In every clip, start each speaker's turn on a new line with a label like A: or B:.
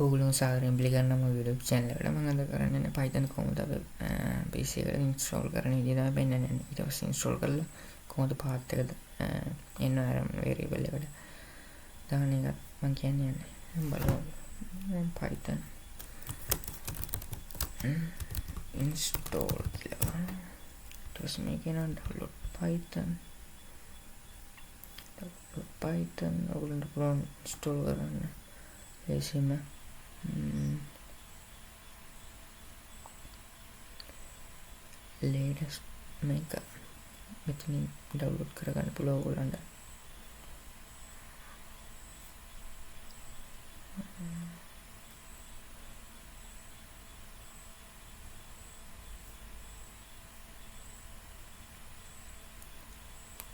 A: ඕගොල්ලෝ සාදරයෙන් පිළිගන්නවා මගේ YouTube channel එකට. මම අද කරන්නේ Python කොහොමද අපි PC එකට install කරන විදිය තමයි පෙන්නන්නේ. ඊට පස්සේ install කරලා කොහොමද path එක environment variable එකට දාන එක මම කියන්නේ බලමු. Python install කියලා. ඊට පස්සේ මේක එනවා download Python ඕගොල්ලන්ට පුළුවන් install කරන්න. ලේසියෙන්ම latest මේක මෙතනින් ඩවුන්ලෝඩ් කරගන්න පුළුවන් ඕගොල්ලන්ට.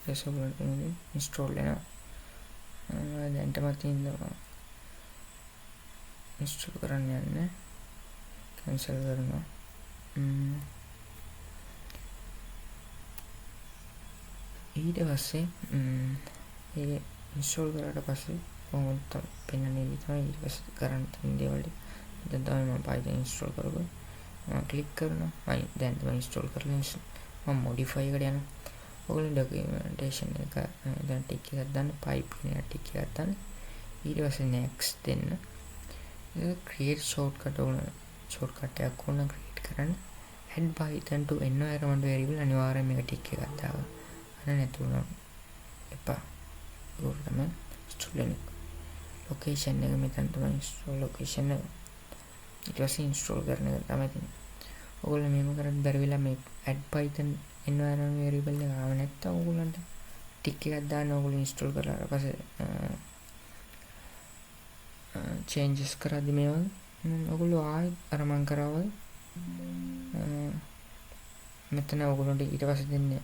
A: ඒසොල්ලන්ට ඉන්ස්ටෝල් වෙනවා. දැන් තමයි තියෙනවා ඉන්ස්ටෝල් කරන්න යන්නේ. කැන්සල් කරනවා. ඊට පස්සේ ඒ ඉන්ස්ටෝල් කරාට පස්සේ කොහොමද පෙන්වන්නේ තමයි ඊට පස්සේ කරන්න තියෙන දේවල් ටික. දැන් තමයි මම Python ඉන්ස්ටෝල් කරගොත් මම ක්ලික් කරනවා. දැන් තමයි ඉන්ස්ටෝල් කරලා මම modify එකට යනවා. ඔයගොල්ලෝ documentation එක දැන් ටික එකක් දාන්න pipe කියන ටික එකක් දාන්න. ඊට පස්සේ next දෙන්න. create shortcut එකක් ඕන create කරන්න. add Python to environment variable අනිවාර්යයෙන් මේක ටික එකක් දාගන්න. නැතුණා එපා. ඒක තමයි ඉන්ස්ටෝල් ලොකේෂන් එක මෙතන තමයි ඉන්ස්ටෝල් ලොකේෂන් එක. ඊට පස්සේ ඉන්ස්ටෝල් කරන එක තමයි තියෙන්නේ. ඔයගොල්ලෝ මෙහෙම කරත් බැරි වෙලා මේ add python environment variable එක ආව නැත්තම් ඔයගොල්ලන්ට ටික් එකක් දාන්න ඔයගොල්ලෝ ඉන්ස්ටෝල් කරලා ඊට පස්සේ changes කරද්දි මේ වගේ ඔයගොල්ලෝ ආයෙත් අර මං කරා වගේ මෙතන ඔයගොල්ලන්ට ඊට පස්සේ දෙන්නේ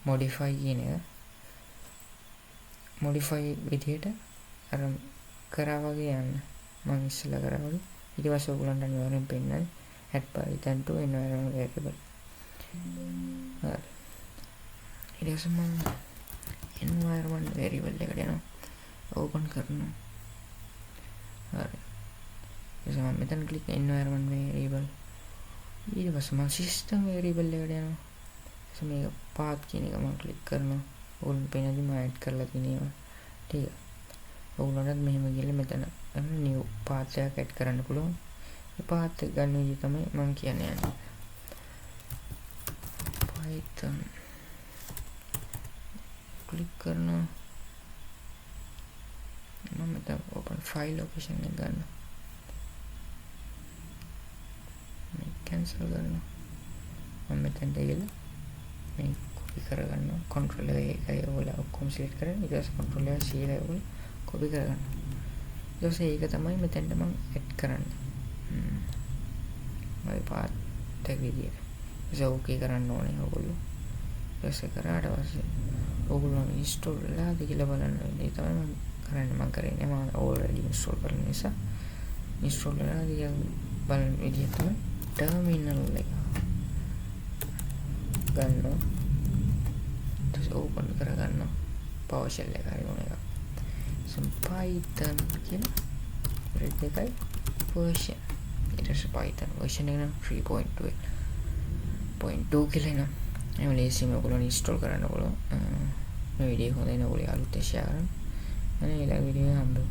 A: modify කියන එක modify විදිහට අර කරා වගේ යන්න මම ඉස්සෙල්ලා කරා වගේ ඊට පස්සේ ඔයගොල්ලන්ට අනිවාර්යෙන් පෙන්නන්නේ add python to environment variable හරි ඊට පස්සේ මම environment variable එකට යනවා open කරනවා හරි එතකොට මම මෙතන click environment variable ඊට පස්සේ මම system variable එකට යනවා මේක path කියන එක මම ක්ලික් කරනවා. ඕගොල්ලෝ පේනදි මම ඇඩ් කරලා තියෙනවා. ටික. ඕගොල්ලන්ට මෙහෙම ගිහලා මෙතන new path එකක් ඇඩ් කරන්න පුළුවන්. මේ path එක ගන්න විදිහ තමයි මම කියන්නේ යන්නේ. Python ක්ලික් කරනවා. මම මෙතන open file location එක ගන්න. මේ cancel කරනවා. මම මෙතනට ගිහලා මේ copy කරගන්නවා control එකයි ඔයාලා ඔක්කොම select කරගෙන ඊට පස්සේ control එක C එකයි ඔයාලා copy කරගන්නවා ඊට පස්සේ ඒක තමයි මෙතෙන්ට මම add කරන්නේ මගේ path එක විදියට ඒක okay කරන්න ඕනේ ඔයගොල්ලෝ ඊට පස්සේ කරාට පස්සේ ඔයගොල්ලෝ install වෙලාද කියලා බලන්න ඉතින් තමයි මම කරන්නේ මම කරන්නේ මම already install කරන නිසා install වෙලාද කියලා බලන විදිය තමයි terminal එක ගන්නවා ඊට ඕපන් කරගන්නවා PowerShell එක හරි මොන එකක් Python කියන red එකයි version ඊට පස්සේ Python version එක නම් 3.2 කියලා එනවා එහෙනම් ලේසියෙන්ම ඔයගොල්ලෝ ඉන්ස්ටෝල් කරන්න පුළුවන් මේ වීඩියෝ එක හොඳයි නේ ඔයගොල්ලෝ අලුත් share කරන්න අනේ ඊළඟ වීඩියෝ එක හම්බෙමු